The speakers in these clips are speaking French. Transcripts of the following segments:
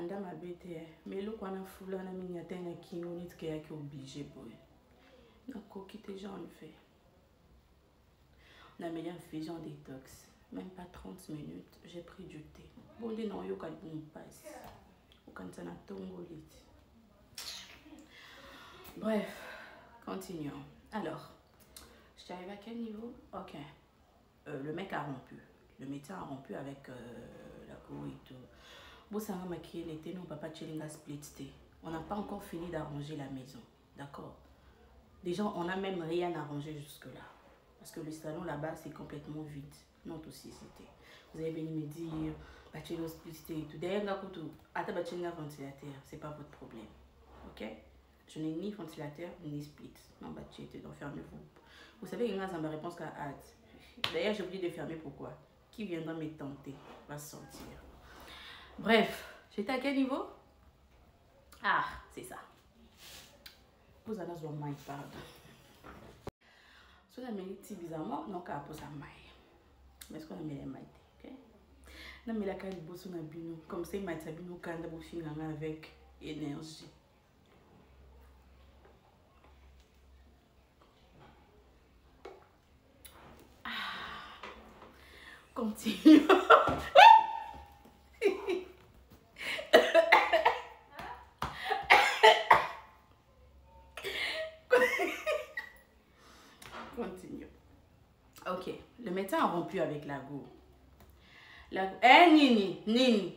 anda mabete mais le qu'on a foulé na minyata na kingo nit ke yaki obligé boy na koki te gens le fait on a mis un fusion détox même pas 30 minutes j'ai pris du thé bon dit non yo ka bon passe au quand ça na tongo lit. Bref, continuons. Alors, je suis arrivée à quel niveau? Ok. Le mec a rompu. Le médecin a rompu avec la go et tout. Boussanga maquillé l'été, non, papa Tchelinga split. On n'a pas encore fini d'arranger la maison. D'accord? Déjà, on n'a même rien arrangé jusque-là. Parce que le salon là-bas, c'est complètement vide. Non, tout si c'était. Vous avez venu me dire, Tchelinga split et tout. D'ailleurs, Ata Tchelinga ventilateur, c'est pas votre problème. Ok? Je n'ai ni ventilateur ni split. Non, bah tu étais donc fermez-vous. Vous savez, il y a ma réponse qu'à hâte. D'ailleurs, j'ai oublié de fermer pourquoi. Qui viendra me tenter va sortir. Bref, j'étais à quel niveau? Ah, c'est ça. Vous allez voir my pardon. Si on a mis les bizarrement, non, qu'à poser à maille. Mais est-ce qu'on a mis les mailles? Ok? Non, mais la carte de bosse, on a bino. Comme ça, il m'a dit bino quand on a fini avec énergie. Continue. Continue. Ok, le médecin a rompu avec la go. Eh, Nini.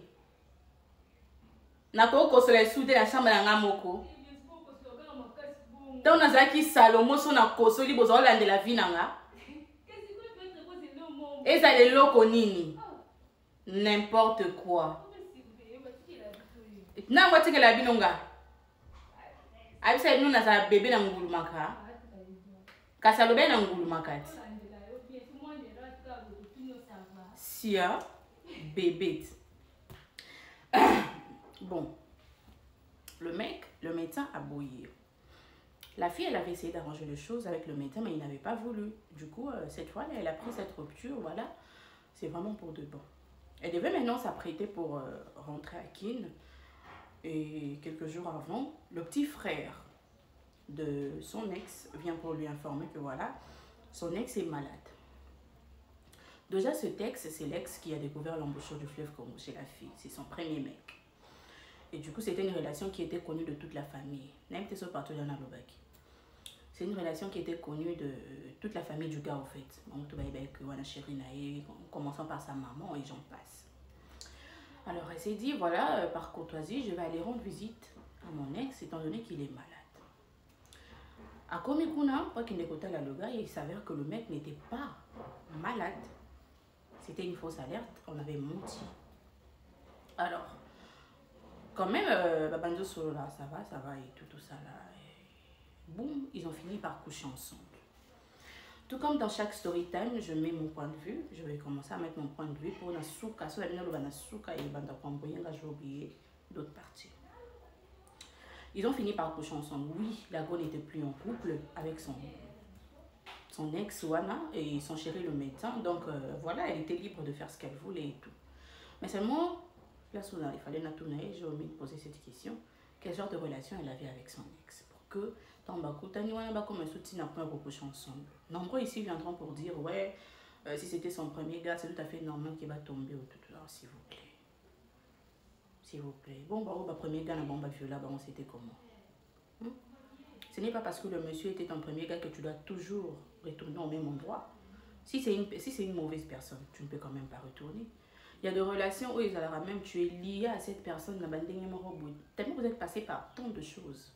Nako ko se soude la chambre na ngamoko. Donc on a qui Salomon son na koso li bozo lande la vie nanga. Et ça les loko nini. N'importe quoi. Na ngwati ke la binonga. Abisa nous na sa bébé na ngulu maka. Kasa lobe na ngulu makati. Sia bébé. Bon. Le médecin a bouilli. La fille, elle avait essayé d'arranger les choses avec le médecin, mais il n'avait pas voulu. Du coup, cette fois, elle a pris cette rupture, voilà. C'est vraiment pour de bon. Elle devait maintenant s'apprêter pour rentrer à Kin. Et quelques jours avant, le petit frère de son ex vient pour lui informer que voilà, son ex est malade. Déjà, ce texte, c'est l'ex qui a découvert l'embouchure du fleuve Congo chez la fille. C'est son premier mec. Et du coup, c'était une relation qui était connue de toute la famille. Même si partout dans Lobaki. C'est une relation qui était connue de toute la famille du gars, en fait. En commençant par sa maman et j'en passe. Alors, elle s'est dit, voilà, par courtoisie, je vais aller rendre visite à mon ex, étant donné qu'il est malade. À Komikuna, il s'avère que le mec n'était pas malade. C'était une fausse alerte, on avait menti. Alors, quand même, Babando Solo là, ça va et tout ça là. Boum, ils ont fini par coucher ensemble. Tout comme dans chaque story time, je mets mon point de vue. Je vais commencer à mettre mon point de vue pour Nasuka. Sur la ligne de Nasuka et Banda Kwamboyenga, j'ai oublié d'autres parties. Ils ont fini par coucher ensemble. Oui, la go n'était plus en couple avec son ex Wana et son chéri le médecin. Donc voilà, elle était libre de faire ce qu'elle voulait et tout. Mais seulement, là, il fallait Natounae, j'ai omis de poser cette question. Quel genre de relation elle avait avec son ex? Pour que, dans Bakutani, Wana comme un soutien n'a pas couché ensemble. Nombreux ici viendront pour dire, ouais, si c'était son premier gars, c'est tout à fait normal qu'il va tomber au tout là, s'il vous plaît. S'il vous plaît. Bon, bah, premier gars, bon, bah, viola, bah, on c'était comment? Ce n'est pas parce que le monsieur était ton premier gars que tu dois toujours retourner au même endroit. Si c'est une mauvaise personne, tu ne peux quand même pas retourner. Il y a des relations où ils allaient même tu es lié à cette personne, tellement vous êtes passé par tant de choses.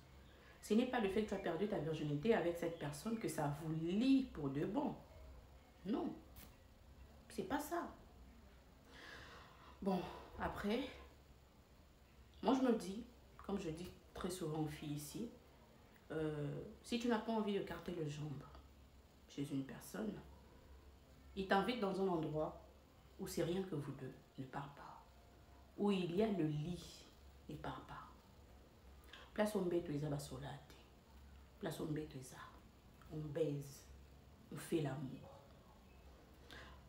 Ce n'est pas le fait que tu as perdu ta virginité avec cette personne que ça vous lie pour de bon. Non. C'est pas ça. Bon, après, moi je me dis, comme je dis très souvent aux filles ici, si tu n'as pas envie de carter le jambe chez une personne, il t'invite dans un endroit où c'est rien que vous deux, ne parle pas. Où il y a le lit, ne parle pas. Place on bête les abasolate. Place on bête les on baise. On fait l'amour.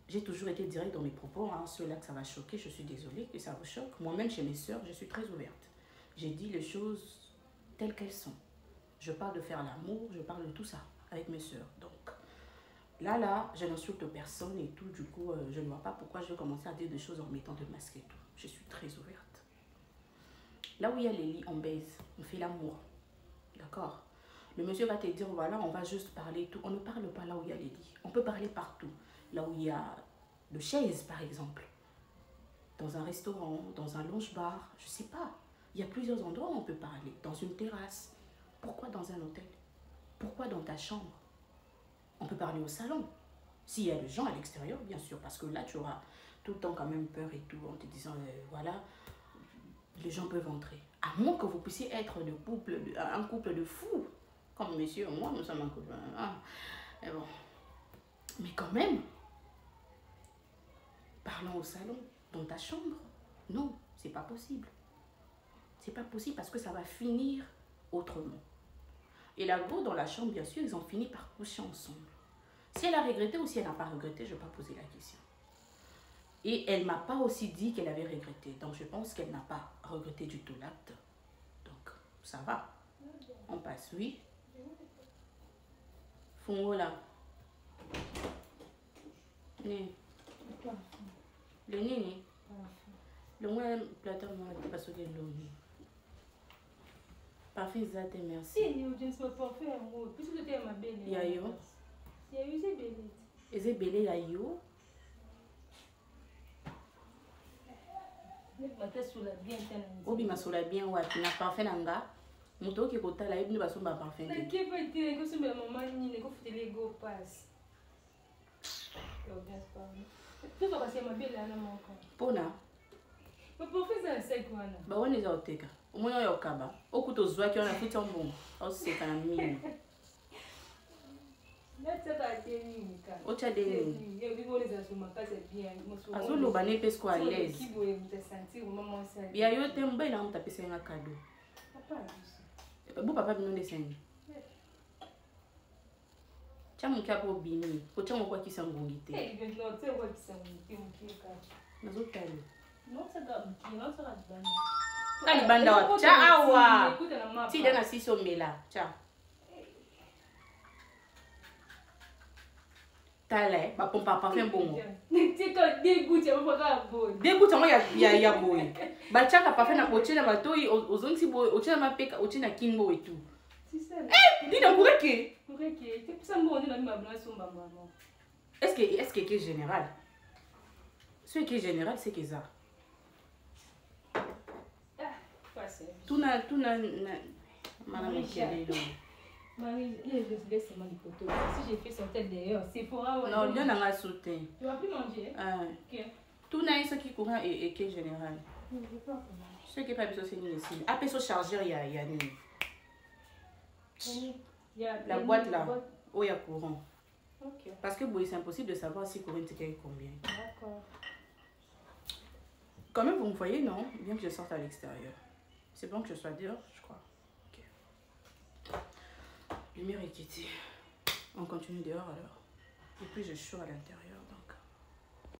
j'ai toujours été direct dans mes propos. Hein. Ceux-là que ça va choquer, je suis désolée que ça vous choque. Moi-même, chez mes soeurs, je suis très ouverte. J'ai dit les choses telles qu'elles sont. Je parle de faire l'amour, je parle de tout ça avec mes soeurs. Donc, là, je n'insulte personne et tout. Du coup, je ne vois pas pourquoi je vais commencer à dire des choses en mettant de masque et tout. Je suis très ouverte. Là où il y a les lits, on baise, on fait l'amour. D'accord? Le monsieur va te dire, voilà, on va juste parler et tout. On ne parle pas là où il y a les lits. On peut parler partout. Là où il y a de chaises, par exemple. Dans un restaurant, dans un lounge-bar, je ne sais pas. Il y a plusieurs endroits où on peut parler. Dans une terrasse. Pourquoi dans un hôtel? Pourquoi dans ta chambre? On peut parler au salon. S'il y a des gens à l'extérieur, bien sûr. Parce que là, tu auras tout le temps quand même peur et tout. En te disant, voilà, les gens peuvent entrer. À moins que vous puissiez être un couple de fous. Comme monsieur et moi, nous sommes un couple. Hein. Mais bon. Mais quand même, parlons au salon, dans ta chambre. Non, c'est pas possible. C'est pas possible parce que ça va finir autrement. Et la go dans la chambre, bien sûr, ils ont fini par coucher ensemble. Si elle a regretté ou si elle n'a pas regretté, je ne vais pas poser la question. Et elle ne m'a pas aussi dit qu'elle avait regretté. Donc je pense qu'elle n'a pas regretté du tout l'acte. Donc ça va. On passe, oui. Fongo là. Né. Le nini. Le moi plateau moi pas sur le nini. Parfait zate merci. Si you just me parfait amour. Puisque tu es ma belle. Ya yo. Ya yo c'est belle. Eze belé ya yo. Obi masula bien wapi na parfait nanga. Muto ki kota la ibni basomba parfait. Na ke pa dire que c'est maman ni ne ko fitele go pass. Tu vas passer ma belle là mon corps. Pona. Mais parfait ça c'est quoi là? Ba woni za oteka. Omona yo kaba. Okuto zwa ki ona futa mbongo. Au seka na mimi. Ocha deni. Azolo bane pesko à l'aise. Bia yo te mba ina mta pesa nga cadeau. Bo papa bino deseni. Chamu kya po bini. Ko chamu kwa kisa ngongi te. Nazo tali. Kali banda wa cha awa. Ti dana siso mela. Cha. Tale, ba pompa parfum bongo. Tito dégoûte ya pas boy. Dégoûte moi ya boy. Ba chaka parfum na pochela matoi ozongi boy, ochela mapeka, ochela kimbo et tout. C'est ça. Eh, dis donc pourquoi? Pourquoi que tu ça bon na ma blanc son maman. Est-ce que est général? Ce qui est général c'est que ça. Ah, passé. Tout na madame Kelelo. Marie, je laisse seulement les photos. Si j'ai fait sortir d'ailleurs, c'est pour avoir. Non, il y en a sauté. Tu vas plus manger? Ok. Tout n'a ce qui courant et qui est général. Je ne veux pas. Ce qui n'est pas besoin c'est ni ici. Après ce chargeur, il y a ni. La boîte là, où il y a courant. Ok. Parce que bon, c'est impossible de savoir si courant est combien. D'accord. Quand même, vous me voyez, non? Bien que je sorte à l'extérieur. C'est bon que je sois dehors, je crois. Lumière est quittée. On continue dehors alors. Et puis je suis à l'intérieur.